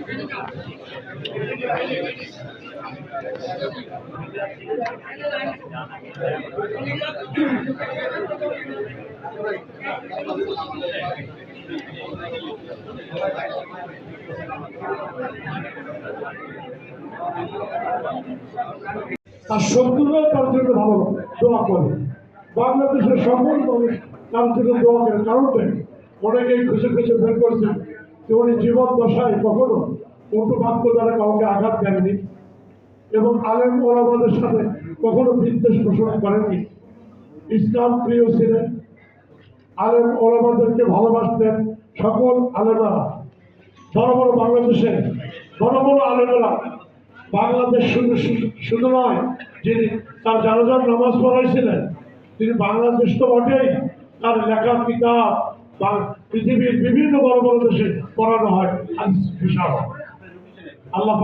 তার শত্রুরাও তার জন্য ভালো দোয়া করে। বাংলাদেশের সকল মানুষ তার জন্য দোয়া করে। কারণটা অনেকেই খুশি খুশি বের করছেন যে উনি জীবন দশায় কখনো কটু বাক্য দ্বারা কাউকে আঘাত দেননি এবং আলেম ওলামাদের সাথে কখনো বিদ্বেষ পোষণ করেননি। ইসলাম প্রিয় ছিলেন, আলেম ওলামাদেরকে ভালোবাসতেন। সকল আলেমারা বড় বড় বাংলাদেশে বড় বড় আলেমেরা বাংলাদেশ শুধু নয়, যিনি তার জানাজার নামাজ পড়াইছিলেন তিনি বাংলাদেশ তো বটেই, তার লেখা কিতাব বা পৃথিবীর বিভিন্ন বড় বড় দেশে পড়ানো হয়। আল্লাহ